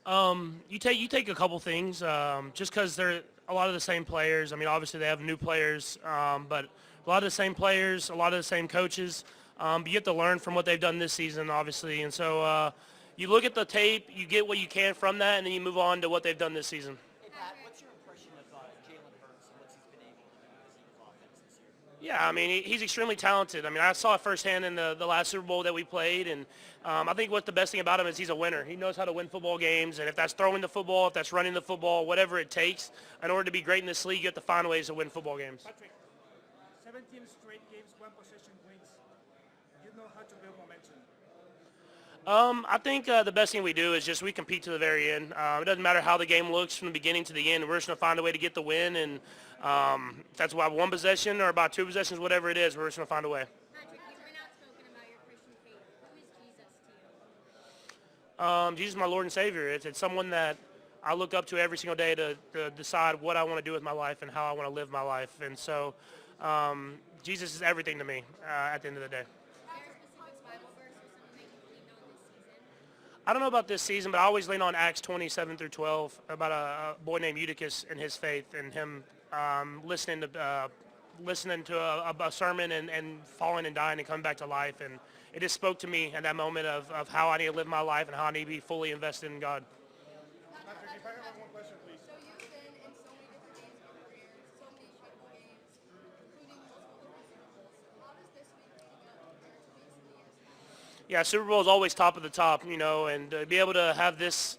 You take a couple things just because they're a lot of the same players. I mean, obviously they have new players, but a lot of the same players, a lot of the same coaches. But you have to learn from what they've done this season, obviously, and so you look at the tape, you get what you can from that, and then you move on to what they've done this season. Hey Pat, what's your impression of Jalen Hurts and what he's been able to do with this Eagles offense this year? Yeah, I mean, he's extremely talented. I mean, I saw it firsthand in the last Super Bowl that we played, and I think what the best thing about him is he's a winner. He knows how to win football games, and if that's throwing the football, if that's running the football, whatever it takes, in order to be great in this league, you have to find ways to win football games. Patrick, 17 straight games, one possession wins. You know how to build momentum. I think the best thing we do is just we compete to the very end. It doesn't matter how the game looks from the beginning to the end. We're just going to find a way to get the win, and if that's about one possession or about two possessions, whatever it is, we're just going to find a way. Patrick, you've been outspoken about your Christian faith. Who is Jesus to you? Jesus is my Lord and Savior. It's someone that I look up to every single day to decide what I want to do with my life and how I want to live my life. And so Jesus is everything to me at the end of the day. I don't know about this season, but I always lean on Acts 27 through 12 about a boy named Eutychus and his faith and him listening to a sermon and falling and dying and coming back to life. And it just spoke to me at that moment of how I need to live my life and how I need to be fully invested in God. Patrick, if I have one question, please. So you've been in so many different games in your career, so many incredible games, including multiple Super Bowls. How does this week make you feel compared to recent years? Yeah, Super Bowl is always top of the top, and to be able to have this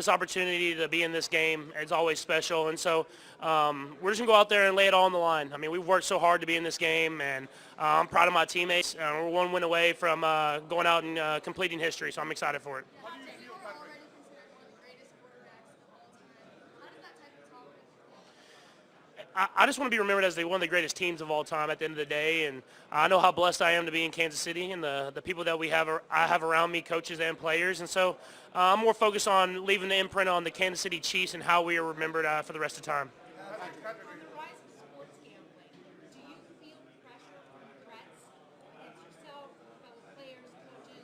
opportunity to be in this game is always special. And so we're just going to go out there and lay it all on the line. I mean, we've worked so hard to be in this game, and I'm proud of my teammates. We're one win away from going out and completing history, so I'm excited for it. How do you feel, Patrick? Already considered one of the greatest quarterbacks of all time. How does that type of talk make you feel? I just want to be remembered as one of the greatest teams of all time at the end of the day, and I know how blessed I am to be in Kansas City and the people that I have around me, coaches and players, and so I'm more focused on leaving the imprint on the Kansas City Chiefs and how we are remembered for the rest of the time. On the rise of sports gambling, do you feel pressure or threats against yourself, fellow players, coaches,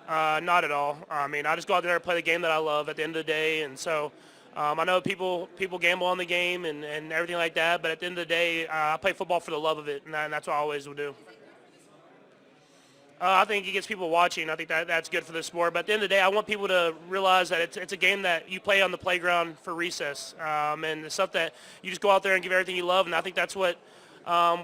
or refs? Not at all. I mean, I just go out there and play the game that I love at the end of the day, and so I know people gamble on the game and everything like that, but at the end of the day, I play football for the love of it, and that's what I always will do. I think it gets people watching. I think that's good for the sport. But at the end of the day, I want people to realize that it's a game that you play on the playground for recess, and it's stuff that you just go out there and give everything you love. And I think that's what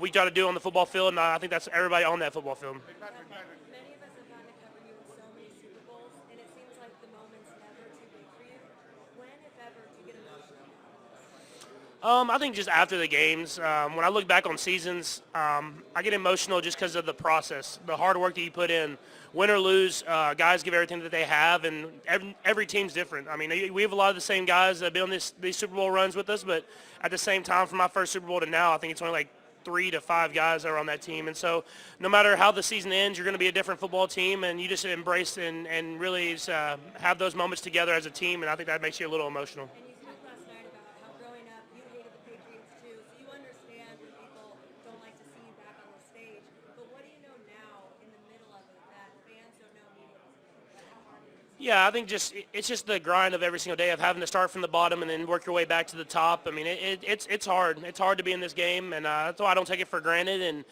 we try to do on the football field, and I think that's everybody on that football field. Many of us have gotten to cover you in so many Super Bowls, and it seems like the moment's never too big for you. When, if ever, do you get emotional? I think just after the games, when I look back on seasons, I get emotional just because of the process, the hard work that you put in. Win or lose, guys give everything that they have, and every team's different. I mean, we have a lot of the same guys that have been on these Super Bowl runs with us, but at the same time, from my first Super Bowl to now, I think it's only like 3 to 5 guys that are on that team. And so no matter how the season ends, you're going to be a different football team, and you just embrace and really just, have those moments together as a team, and I think that makes you a little emotional. And you talked last night about how growing up you hated the Patriots too, so you understand when people don't like to see you back on the stage. But what do you know now in the middle of it that fans don't know immediately? Like how hard it is? Yeah, I think it's just the grind of every single day of having to start from the bottom and then work your way back to the top. I mean, it's hard. It's hard to be in this game, and that's why I don't take it for granted. And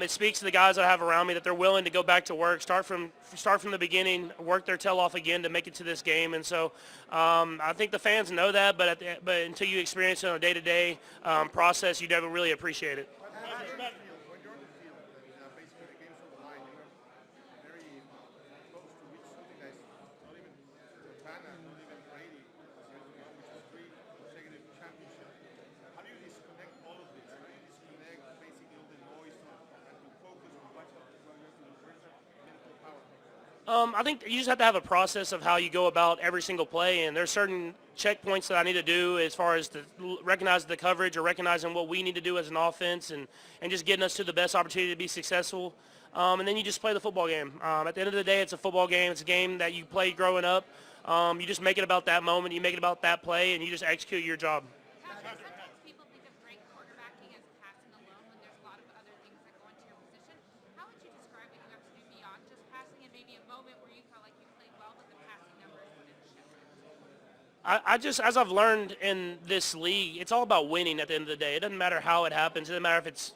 it speaks to the guys I have around me that they're willing to go back to work, start from the beginning, work their tail off again to make it to this game. And so I think the fans know that, but until you experience it on a day-to-day process, you never really appreciate it. When you're on the field, basically the game's on the line, you're very close to reach something that's not even Montana, not even Brady, which is 3 consecutive championships. How do you disconnect all of this? How do you disconnect basically all the noise and to focus on what's up, where's that mental power? I think you just have to have a process of how you go about every single play, and there's certain checkpoints that I need to do as far as to recognize the coverage or recognizing what we need to do as an offense and just getting us to the best opportunity to be successful. And then you just play the football game. At the end of the day, it's a football game. It's a game that you played growing up. You just make it about that moment. You make it about that play, and you just execute your job. Sometimes people think of great quarterbacking as passing alone when there's a lot of other things that go into your position. How would you describe what you have to do beyond just passing and maybe a moment where you felt like you played well but the passing numbers I just, as I've learned in this league, it's all about winning at the end of the day. It doesn't matter how it happens. It doesn't matter if it's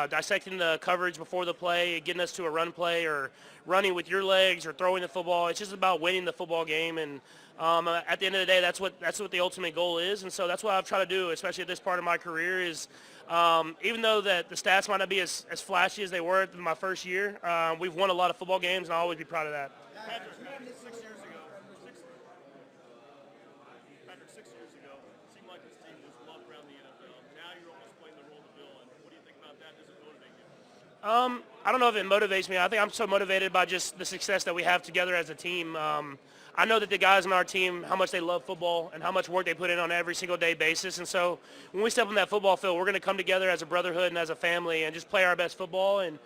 dissecting the coverage before the play, getting us to a run play, or running with your legs, or throwing the football. It's just about winning the football game. And at the end of the day, that's what the ultimate goal is. And so that's what I've tried to do, especially at this part of my career, is even though that the stats might not be as flashy as they were in my first year, we've won a lot of football games, and I'll always be proud of that. Patrick, 6 years ago, it seemed like this team just loved around the NFL. Now you're almost playing the role of the villain. What do you think about that? Does it motivate you? I don't know if it motivates me. I think I'm so motivated by just the success that we have together as a team. I know that the guys on our team, how much they love football and how much work they put in on every single day basis. And so when we step on that football field, we're going to come together as a brotherhood and as a family and just play our best football and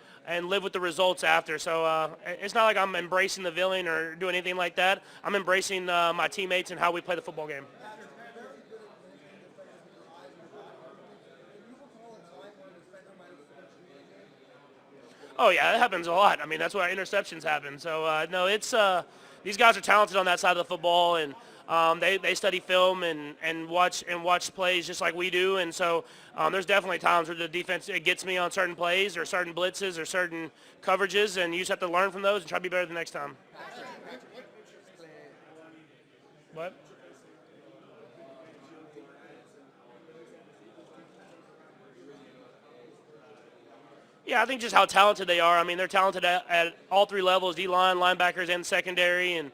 live with the results after. So it's not like I'm embracing the villain or doing anything like that. I'm embracing my teammates and how we play the football game. Oh, yeah, it happens a lot. I mean, that's why interceptions happen. So, no, it's these guys are talented on that side of the football, and they study film and watch plays just like we do. And so there's definitely times where the defense it gets me on certain plays or certain blitzes or certain coverages, and you just have to learn from those and try to be better the next time. What? Yeah, I think just how talented they are. I mean, they're talented at all three levels, D-line, linebackers, and secondary, and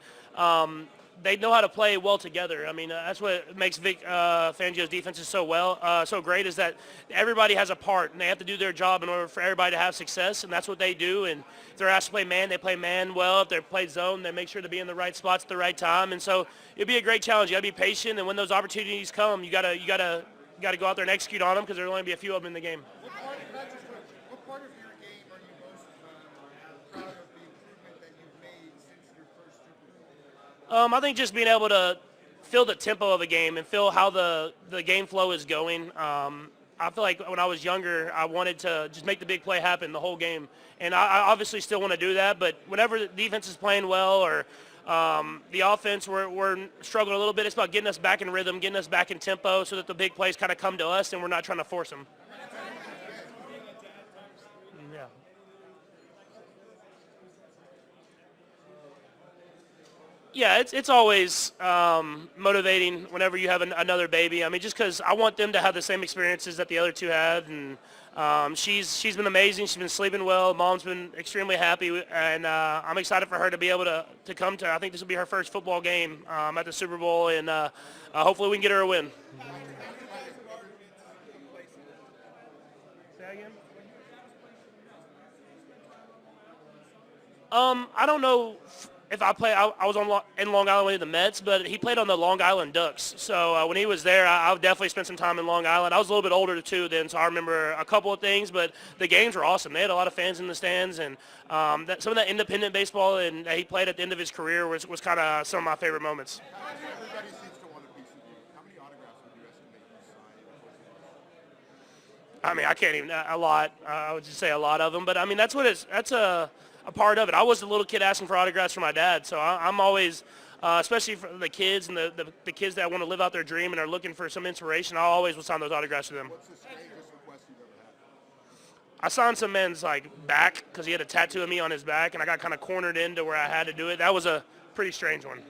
they know how to play well together. I mean, that's what makes Vic Fangio's defenses so great is that everybody has a part, and they have to do their job in order for everybody to have success, and that's what they do. And if they're asked to play man, they play man well. If they play zone, they make sure to be in the right spots at the right time. And so it'd be a great challenge. You got to be patient, and when those opportunities come, you gotta go out there and execute on them because there'll only be a few of them in the game. What part of your game are you most proud of the improvement that you've made since your first Super Bowl? I think just being able to feel the tempo of a game and feel how the game flow is going. I feel like when I was younger, I wanted to just make the big play happen the whole game. And I obviously still want to do that, but whenever the defense is playing well or the offense, we're struggling a little bit. It's about getting us back in rhythm, getting us back in tempo so that the big plays kind of come to us and we're not trying to force them. Yeah. Yeah, it's always motivating whenever you have another baby. I mean, just because I want them to have the same experiences that the other two had, and she's been amazing. She's been sleeping well. Mom's been extremely happy, and I'm excited for her to be able to come to. I think this will be her first football game at the Super Bowl, and hopefully we can get her a win. Say that again? I don't know if I was in Long Island with the Mets, but he played on the Long Island Ducks. So when he was there, I definitely spent some time in Long Island. I was a little bit older too then, so I remember a couple of things. But the games were awesome. They had a lot of fans in the stands, and some of that independent baseball and that he played at the end of his career was kind of some of my favorite moments. Everybody seems to want a piece of you. How many autographs would you estimate you signed? I mean, I can't even a lot. I would just say a lot of them. But I mean, that's a part of it. I was a little kid asking for autographs from my dad, so I'm always, especially for the kids and the kids that want to live out their dream and are looking for some inspiration, I always will sign those autographs to them. What's the strangest request you've ever had? I signed some man's back because he had a tattoo of me on his back, and I got kind of cornered into where I had to do it. That was a pretty strange one.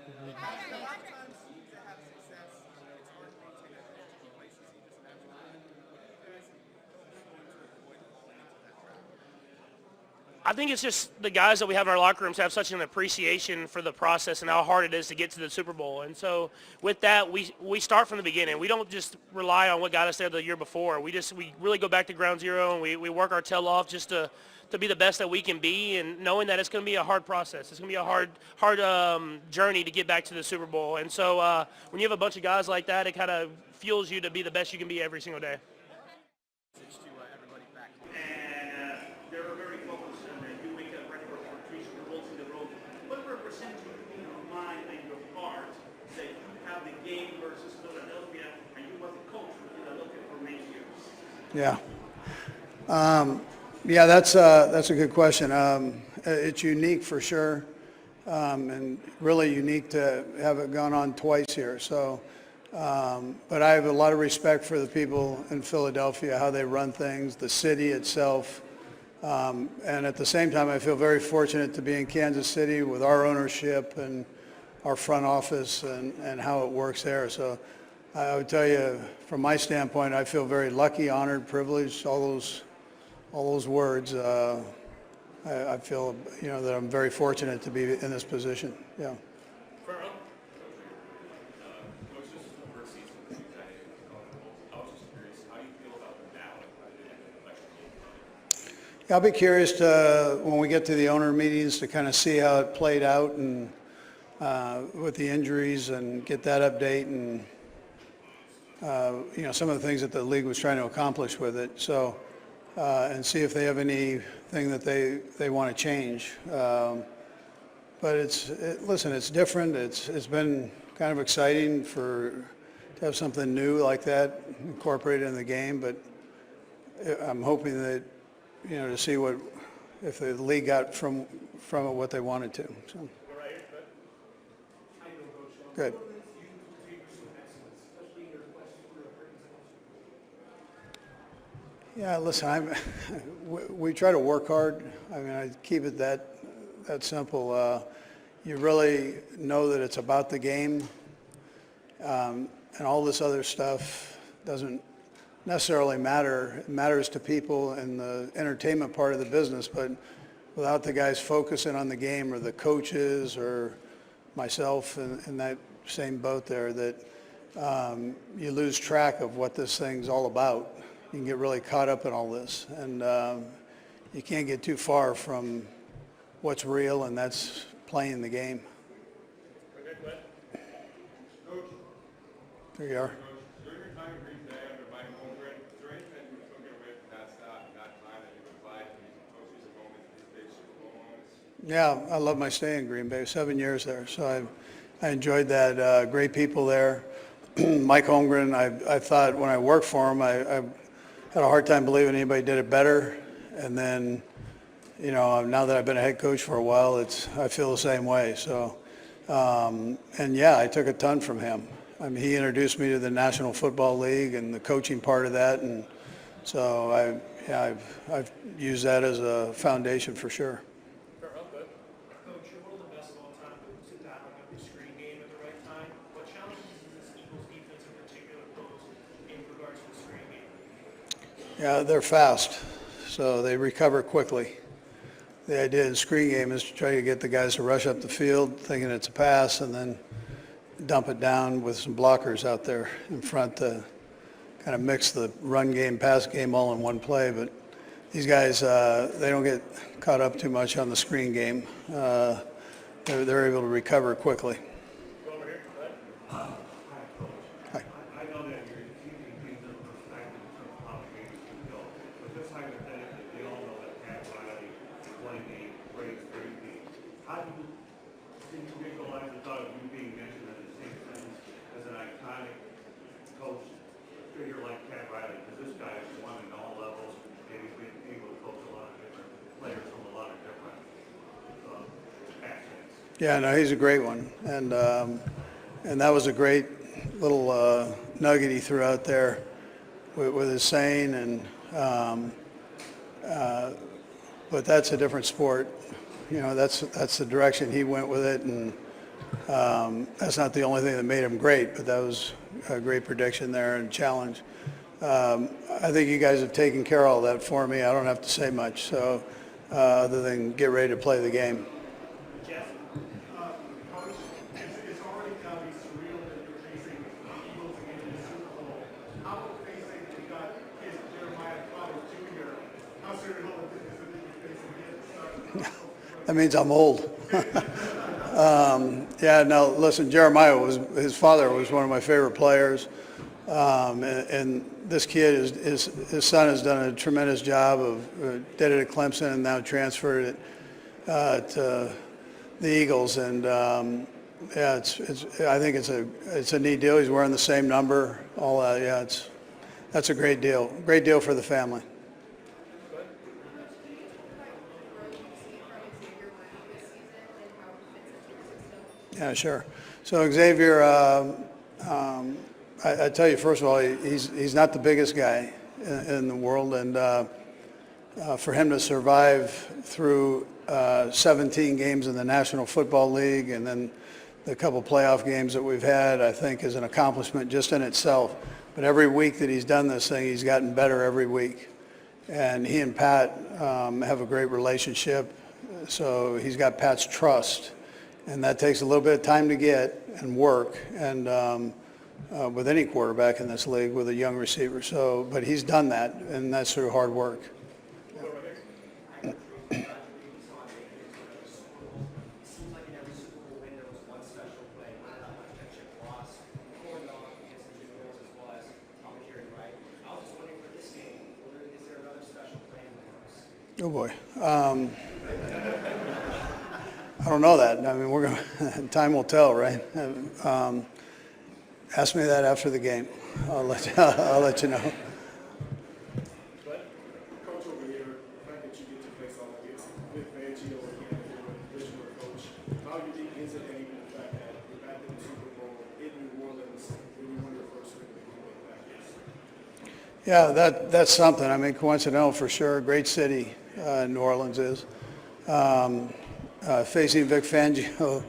I think it's just the guys that we have in our locker rooms have such an appreciation for the process and how hard it is to get to the Super Bowl. And so with that, we start from the beginning. We don't just rely on what got us there the year before. We really go back to ground zero, and we work our tail off just to be the best that we can be, and knowing that it's going to be a hard process. It's going to be a hard journey to get back to the Super Bowl. And so when you have a bunch of guys like that, it kind of fuels you to be the best you can be every single day. Yeah. Yeah, that's a good question. It's unique for sure, and really unique to have it gone on twice here. So But I have a lot of respect for the people in Philadelphia, how they run things, the city itself. And at the same time, I feel very fortunate to be in Kansas City with our ownership and our front office and how it works there. So I would tell you, from my standpoint, I feel very lucky, honored, privileged, all those words. I feel, that I'm very fortunate to be in this position. Yeah. Coach, this is the first season that you've had it. I was just curious, how do you feel about them now at the end of the election game? Yeah, I'll be curious to, when we get to the owner meetings, to kind of see how it played out and with the injuries and get that update and some of the things that the league was trying to accomplish with it. So and see if they have anything that they want to change. But listen, it's different. It's been kind of exciting to have something new like that incorporated in the game. But I'm hoping that to see if the league got from it what they wanted to. So. Good. Yeah, listen, we try to work hard. I mean, I keep it that simple. You really know that it's about the game, and all this other stuff doesn't necessarily matter. It matters to people in the entertainment part of the business, but without the guys focusing on the game, or the coaches or myself in that same boat there, that you lose track of what this thing's all about. You can get really caught up in all this, and you can't get too far from what's real, and that's playing the game. There you are. During your time in Green Bay under Mike Holmgren, is there anything you took away from that time that you would apply to these coaches and moments, these big Super Bowl moments? Yeah, I love my stay in Green Bay. 7 years there, so I enjoyed that. Great people there. Mike Holmgren, I thought when I worked for him, I had a hard time believing anybody did it better. And then, now that I've been a head coach for a while, I feel the same way. So, and yeah, I took a ton from him. I mean, he introduced me to the National Football League and the coaching part of that, and so I've used that as a foundation for sure. Coach, you're one of the best of all time to dial up the screen game at the right time. What challenges does this Eagles defense in particular pose in regards to the screen game? Yeah, they're fast, so they recover quickly. The idea in the screen game is to try to get the guys to rush up the field thinking it's a pass and then dump it down with some blockers out there in front to kind of mix the run game, pass game all in one play. But these guys, they don't get caught up too much on the screen game. They're able to recover quickly. Hi. I know that you're keeping things in perspective in terms of how the game is built, but just hypothetically, we all know that Pat Riley won a great team. How do you visualize the thought of you being mentioned in the same sentence as an iconic coach, figure like Pat Riley? Because this guy has won at all levels, and he's been able to coach a lot of different players from a lot of different accents. Yeah, no, he's a great one, and that was a great little nugget he threw out there with his saying, and but that's a different sport. That's the direction he went with it, and that's not the only thing that made him great, but that was a great prediction there and challenge. I think you guys have taken care of all that for me. I don't have to say much, so other than get ready to play the game. Jeff? Coach, it's already got to be surreal that you're facing the Eagles again in the Super Bowl. How about facing, you got kids, Jeremiah Flowers Jr., how surreal is it that you're facing him? That means I'm old. Yeah, no, listen, Jeremiah his father was one of my favorite players. And this kid, his son has done a tremendous job did it at Clemson and now transferred it to the Eagles. And yeah, I think it's a neat deal. He's wearing the same number, all that. Yeah, that's a great deal. Great deal for the family. Yeah, sure. So Xavier, I tell you, first of all, he's not the biggest guy in the world, and for him to survive through 17 games in the National Football League and then the couple playoff games that we've had, I think is an accomplishment just in itself. But every week that he's done this thing, he's gotten better every week. And he and Pat have a great relationship, so he's got Pat's trust. And that takes a little bit of time to get and work, and with any quarterback in this league with a young receiver. So, but he's done that, and that's through hard work. Oh boy, I don't know that. I mean, we're going. Time will tell, right? Ask me that after the game. I'll let you know. But coach over here, the fact that you get to face all against with Fangio again, with Richmond coach, how unique is it, and even the fact that you're back in the Super Bowl in New Orleans when you won your first ring of the back? Yeah, that's something. I mean, coincidental for sure. Great city, New Orleans is. Facing Vic Fangio,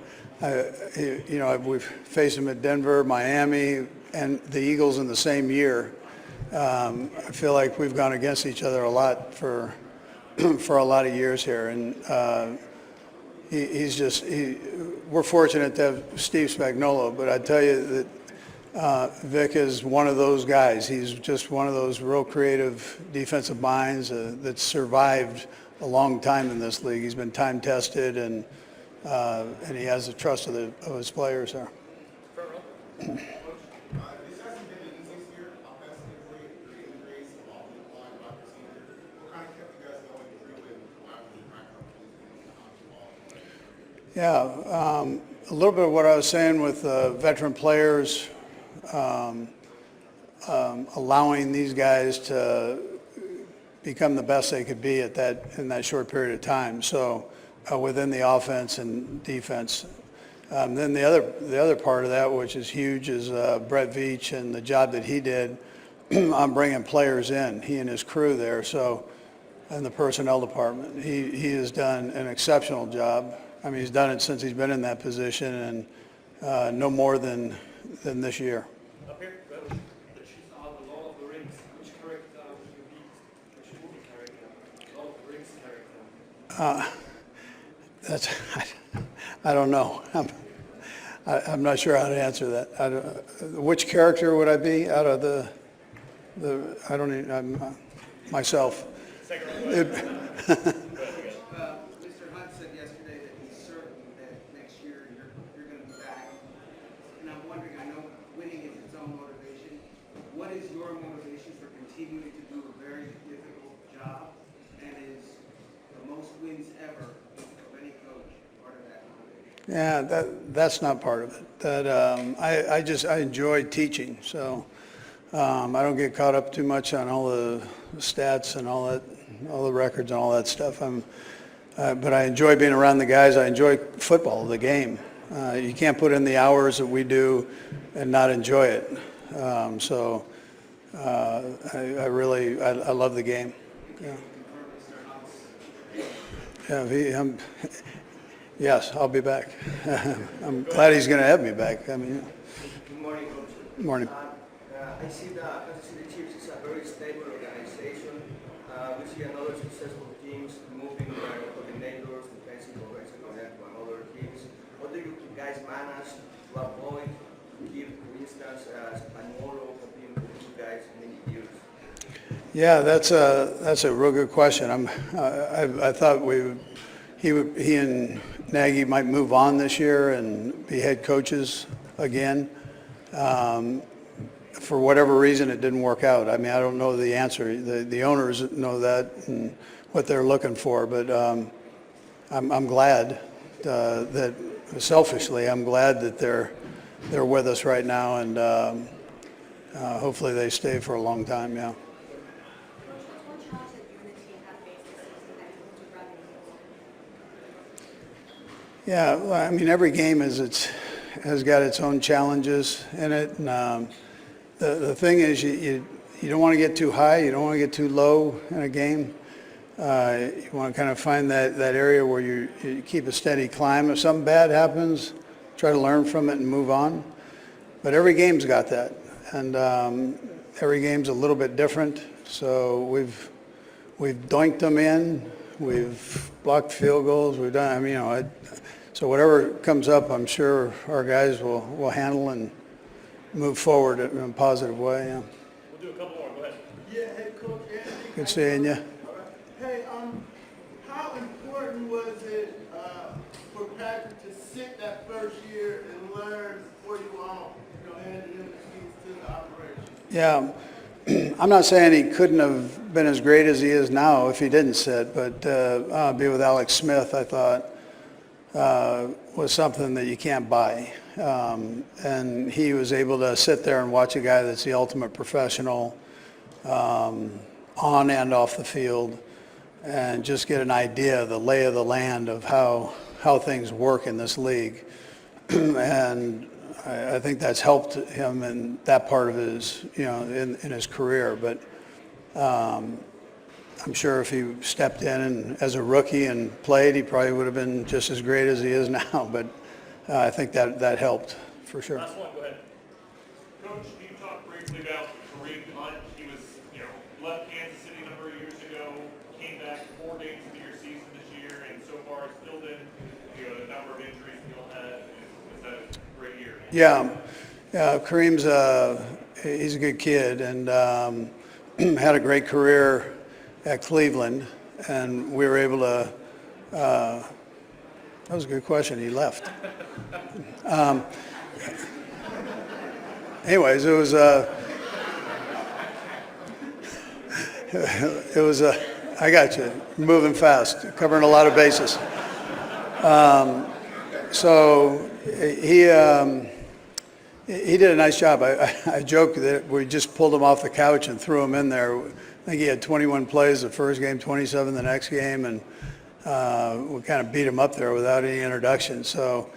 we've faced him at Denver, Miami, and the Eagles in the same year. I feel like we've gone against each other a lot for a lot of years here, and we're fortunate to have Steve Spagnuolo. But I tell you that Vic is one of those guys. He's just one of those real creative defensive minds that's survived a long time in this league. He's been time tested, and he has the trust of his players there. This hasn't been an easy year offensively, the injuries, offensive line, wide receiver. What kind of kept you guys going through and why would you crack up the ball? Yeah, a little bit of what I was saying with veteran players, allowing these guys to become the best they could be in that short period of time. So within the offense and defense. Then the other part of that, which is huge, is Brett Veach and the job that he did on bringing players in, he and his crew there. So, and the personnel department, he has done an exceptional job. I mean, he's done it since he's been in that position, and no more than this year. Up here, the Lord of the Rings. Which character would you be? Which movie character? Lord of the Rings character. I don't know. I'm not sure how to answer that. Which character would I be out of the I don't even, myself. Mr. Hunt said yesterday that he's certain that next year you're going to be back. And I'm wondering, I know winning is its own motivation. What is your motivation for continuing to do a very difficult job? And is the most wins ever of any coach part of that motivation? Yeah, that's not part of it. That I enjoy teaching, so I don't get caught up too much on all the stats and all the records and all that stuff. But I enjoy being around the guys. I enjoy football, the game. You can't put in the hours that we do and not enjoy it. I love the game. Yeah. Yes, I'll be back. I'm glad he's going to have me back. I mean, Good morning, Coach. Good morning. I see the Kansas City Chiefs is a very stable organization. We see another successful teams moving their coordinators, defensive, offensive coordinator, and other teams. What do you guys manage to avoid, give, for instance, Spagnuolo competing with you guys many years? Yeah, that's a real good question. I thought he and Nagy might move on this year and be head coaches again. For whatever reason, it didn't work out. I mean, I don't know the answer. The owners know that and what they're looking for. But I'm glad that, selfishly, I'm glad that they're with us right now, and hopefully they stay for a long time. Yeah. Yeah, well, I mean, every game has got its own challenges in it, and The thing is, you don't want to get too high, you don't want to get too low in a game. You want to kind of find that area where you keep a steady climb. If something bad happens, try to learn from it and move on. But every game's got that, and every game's a little bit different. So we've doinked them in, we've blocked field goals, we've done. I mean, so whatever comes up, I'm sure our guys will handle and move forward in a positive way. Yeah. We'll do a couple more. Go ahead. Yeah, hey, Coach Anthony. Good seeing you. Hey, how important was it for Patrick to sit that first year and learn before you handed him the keys to the operation? Yeah, I'm not saying he couldn't have been as great as he is now if he didn't sit, but be with Alex Smith, I thought, was something that you can't buy. And he was able to sit there and watch a guy that's the ultimate professional on and off the field, and just get an idea of the lay of the land of how things work in this league. And I think that's helped him in that part of his, in his career. But I'm sure if he stepped in and as a rookie and played, he probably would have been just as great as he is now. But I think that helped for sure. Last one. Go ahead. Coach, you talked briefly about Reid Mahomes. He was, left Kansas City a number of years ago, came back 4 games into your season this year, and so far it's still been, a number of injuries you'll have. Is that a great year? Yeah, Kareem's he's a good kid, and had a great career at Cleveland, and we were able to. That was a good question. He left. Anyways, it was I got you. Moving fast, covering a lot of bases. So he did a nice job. I joke that we just pulled him off the couch and threw him in there. I think he had 21 plays the first game, 27 the next game, and we kind of beat him up there without any introduction. So,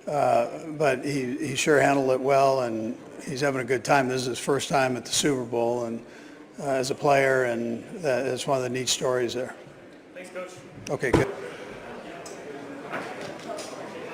but he sure handled it well, and he's having a good time. This is his first time at the Super Bowl, and as a player, and that's one of the neat stories there. Thanks, Coach. Okay, good.